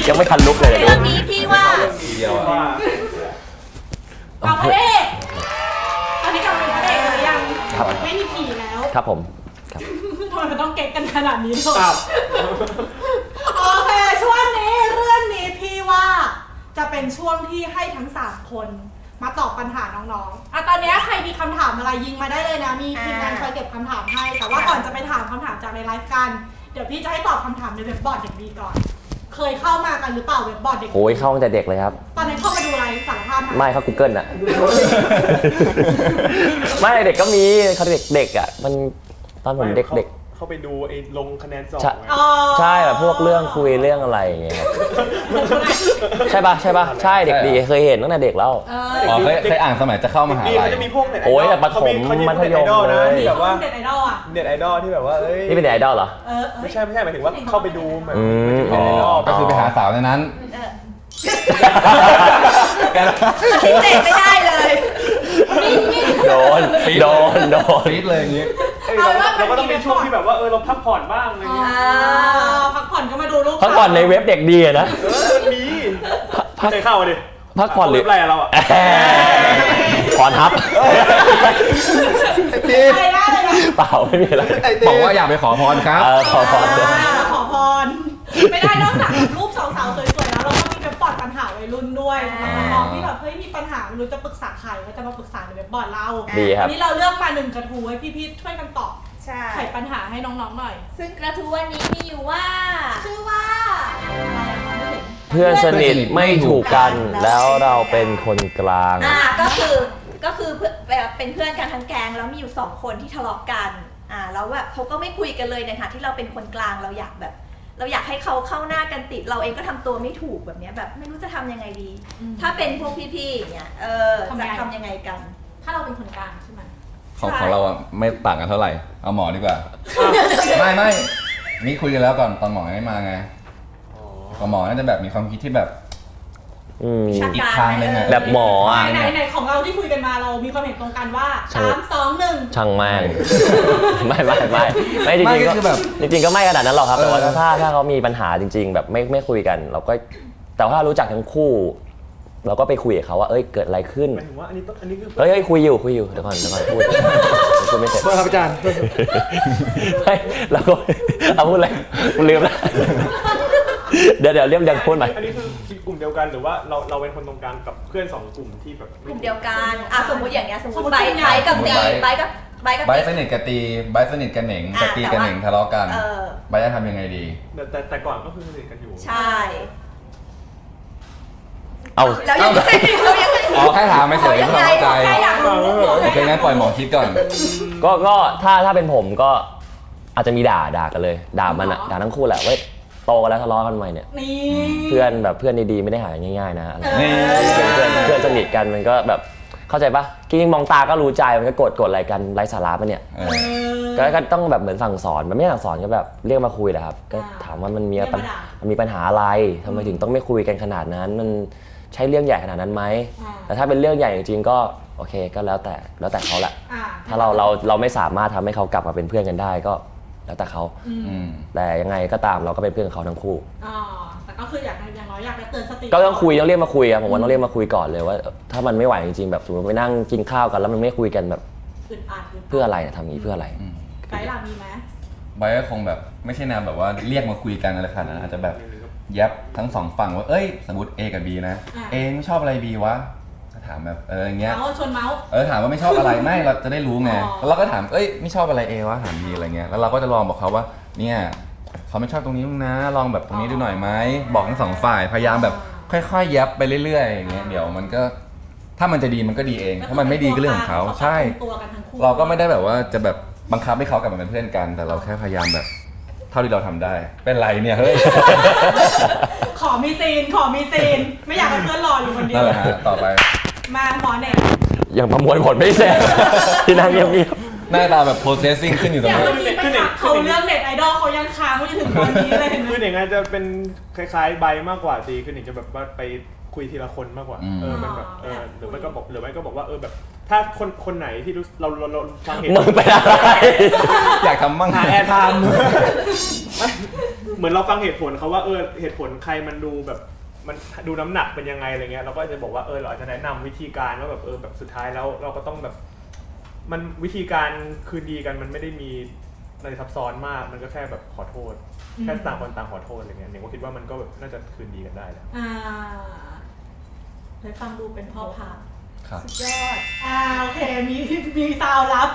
ยังไม่ทันลุกเลย เรื่องนี้พี่ว่าเดียวอะ เอาพระเอกตอนนี้กลับเป็นพระเอกหรือยัง ครับ ไม่มีผีแล้ว ครับผม ทำไมมันต้องเก๊กกันขนาดนี้ด้วยโอเคช่วงนี้เรื่องนี้พี่ว่าจะเป็นช่วงที่ให้ทั้ง3คนมาตอบปัญหาน้องๆตอนนี้ใครมีคำถามอะไรยิงมาได้เลยนะมีทีมงานคอยเก็บคำถามให้แต่ว่าก่อนจะไปถามคำถามจากในไลฟ์กันเดี๋ยวพี่จะให้ตอบคำถามในเว็บบอร์ดเด็กดีก่อนเคยเข้ามากันหรือเปล่าเว็บบอร์ดเด็กดี โอ้ยเข้าตั้งแต่เด็กเลยครับ ตอนนั้นเข้ามาดูอะไรสารภาพนะ ไม่ครับ Google อะไม่เด็กก็มีเขาเด็กอะมันตอนผมเด็กเข้าไปดูไอ้ลงคะแนนสอบไง ใช่แบบพวกเรื่องคุยเรื่องอะไรอย่างเงี้ยครับใช่ปะใช่เด็กดีเคยเห็นตั้งแต่เด็กแล้ว อ๋อเคยอ่านสมัยจะเข้ามหา นี่ ลั เขา ย จะมีพวกเน็ตไอดอล โอ้ยแต่ประถมมัธยมเลย ที่แบบว่า เด็ดไอดอลอ่ะ เน็ตไอดอลที่แบบว่าเอ้ย นี่เป็นไอดอลเหรอ ไม่ใช่หมายถึงว่าเข้าไปดูแบบ อ๋อก็คือไปหาสาวในนั้น พิเศษไม่ได้เลย โดน ฟีดเลยอย่างงี้ เราก็ต้องมีช่วงที่แบบว่าเราพักผ่อนบ้างอะไรเงี้ย พักผ่อนก็มาดูลูก พักผ่อนในเว็บเด็กดีอะนะ มันมีเคยเข้าดิ พักผ่อนหรือ อะไรเราอ่ะ ถอนทับ อะไรได้เลยนะ เปล่าไม่มีอะไร บอกว่าอยากไปขอพรครับ ขอพรด้วย ขอพรไม่ได้นอกจากรูปสาวๆสวยๆแล้วเราก็มีเว็บบอร์ดปัญหาวัยรุ่นด้วยสำหรับน้องๆที่แบบเฮ้ยมีปัญหาไม่รู้จะปรึกษาใครก็จะมาปรึกษาในเว็บบอร์ดเรา ดีครับ วันนี้เราเลือกมา1กระทู้ให้พี่ๆช่วยกันตอบ ใช่ ไขปัญหาให้น้องๆหน่อย ซึ่งกระทู้วันนี้มีอยู่ว่า ชื่อว่าอะไรมองไม่เห็น เพื่อนสนิทไม่ถูกกันแล้วเราเป็นคนกลาง ก็คือเป็นเพื่อนกันทั้งแก๊งแล้วมีอยู่2คนที่ทะเลาะกันแล้วแบบเขาก็ไม่คุยกันเลยนะคะที่เราเป็นคนกลางเราอยากให้เขาเข้าหน้ากันติดเราเองก็ทำตัวไม่ถูกแบบนี้แบบไม่รู้จะทำยังไงดี ถ้าเป็นพวกพี่ๆอย่างเงี้ยจะทำยังไงกัน ถ้าเราเป็นคนกลางใช่ไหม ของเราอะไม่ต่างกันเท่าไหร่ เอาหมอดีกว่า ไม่นี่คุยกันแล้วก่อนตอนหมอไม่มาไงของหมอน่าจะแบบมีความคิดที่แบบอีกทางนึงอะ แบบหมออ่ะ ไหนของเราที่คุยกันมาเรามีความเห็นตรงกันว่า3 2 1ช่างแม่งไม่จริงๆก็คือแบบ จริงๆก็ไม่ขนาดนั้นหรอกครับแต่ว่าถ้าเขามีปัญหาจริง ๆ แบบไม่คุยกัน เราก็แต่ว่าถ้ารู้จักทั้งคู่ เราก็ไปคุยกับเขาว่าเอ้ยเกิดอะไรขึ้น หมายถึงว่าอันนี้คือ เฮ้ยคุยอยู่เดี๋ยวก่อนพูดไม่เสร็จ ครับอาจารย์ ไม่เราก็เอาพูดอะไรลืมแล้วเดี๋ยวเรียบยังพูดใหม่ อันนี้คือกลุ่มเดียวกันหรือว่าเราเป็นคนตรงกลางกับเพื่อน2กลุ่มที่แบบ กลุ่มเดียวกันสมมติอย่างเงี้ยสมมติไบกับตีไบกับ ไบร์ทสนิทกับตีไบร์ทสนิทกับเหน่งแต่ตีกับเหน่งทะเลาะกันไบร์ทจะทำยังไงดี แต่ก่อนก็คือสนิทกันอยู่ ใช่ เอา แล้วยังไง อ๋อแค่ถามไม่เฉยไม่เข้าใจ แค่อยากรู้ โอเคงั้นปล่อยหมอคิดก่อน ก็ถ้าเป็นผมก็อาจจะมีด่ากันเลยด่ามันอะด่าทั้งคู่แหละว่าโตกันแล้วทะเลาะกันใหม่เนี่ย นี่ เพื่อนดีๆไม่ได้หาง่ายๆนะอะไร นี่ เพื่อนสนิทกันมันก็แบบเข้าใจปะจริงๆมองตาก็รู้ใจมันก็กดอะไรกันไร้สาระปะเนี่ยก็ต้องแบบเหมือนสั่งสอนมันไม่สั่งสอนก็แบบเรียกมาคุยแหละครับก็ถามว่ามันมีปัญหาอะไรทำไมถึงต้องไม่คุยกันขนาดนั้นมันใช่เรื่องใหญ่ขนาดนั้นไหมแต่ถ้าเป็นเรื่องใหญ่จริงๆก็โอเคก็แล้วแต่เขาแหละถ้าเราไม่สามารถทำให้เขากลับมาเป็นเพื่อนกันได้ก็แล้วแต่เขาแต่ยังไงก็ตามเราก็เป็นเพื่อนเขาทั้งคู่แต่ก็คืออย่างน้อยอยากจะเตือนสติก็ต้องคุยต้องเรียกมาคุยอะผมว่าต้องเรียกมาคุยก่อนเลยว่าถ้ามันไม่ไหวจริงๆแบบสมมติไปนั่งกินข้าวกันแล้วมันไม่คุยกันแบบเพื่ออะไรทำอย่างนี้เพื่ออะไรไกด์ล่ะมีไหมไบร์ทก็คงแบบไม่ใช่แนวแบบว่าเรียกมาคุยกันอะไรขนาดนั้นอาจจะแบบยับทั้งสองฝั่งว่าเอ้ยสมมติ A กับ B นะ A ไม่ชอบอะไร B วะถามแบบอย่างเงี้ยชวนเมาส์ถามว่าไม่ชอบอะไรไม่เราจะได้รู้ไงแล้วเราก็ถามเอ้ยไม่ชอบอะไร A วะถาม B อะไรเงี้ยแล้วเราก็จะลองบอกเขาว่าเนี่ยเขาไม่ชอบตรงนี้นะลองแบบตรงนี้ดูหน่อยไหมบอกทั้งสองฝ่ายพยายามแบบค่อยๆยับไปเรื่อยๆอย่างเงี้ยเดี๋ยวมันก็ถ้ามันจะดีมันก็ดีเองถ้ามันไม่ดีก็เรื่องของเขาใช่เราก็ไม่ได้แบบว่าจะแบบบังคับให้เขากลับมาเป็นเพื่อนกันแต่เราแค่พยายามแบบเท่าที่เราทำได้เป็นไรเนี่ยเฮ้ย ขอมีซีนไม่อยากให้เพื่อนรออยู่คนเดียวนั่นแหละฮะต่อไปมาหมอเน็ตยังประมวลผลไม่เสร็จที่นั่งเงียบๆหน้าตาแบบ processing ขึ้นอยู่ตรงนี้เขาเรื่องเน็ตไอดอลเขายังค้างไว้ถึงตอนนี้เลยเห็นไหมคืออย่างไงจะเป็นคล้ายๆใบมากกว่าดีคือหนึ่งจะแบบว่าไปคุยทีละคนมากกว่ามันแบบหรือไม่ก็บอกว่าแบบ ถ้าคนไหนที่รู้เราฟังเหตุ มึงเป็นอะไร อยากทำบ้าง หาแอร์ไทม์ เหมือนเราฟังเหตุผลเขาว่าเหตุผลใครมันดูแบบมันดูน้ำหนักเป็นยังไงอะไรเงี้ยเราก็จะบอกว่าเราอาจจะแนะนำวิธีการว่าแบบแบบสุดท้ายแล้วเราก็ต้องแบบมันวิธีการคืนดีกันมันไม่ได้มีอะไรซับซ้อนมากมันก็แค่แบบขอโทษแค่ต่างคนต่างขอโทษอะไรเงี้ยเนี่ยก็คิดว่ามันก็แบบน่าจะคืนดีกันได้แล้ว ไปฟังดูเป็นพ่อพา ครับ สุดยอดโอเคมีซาวรับ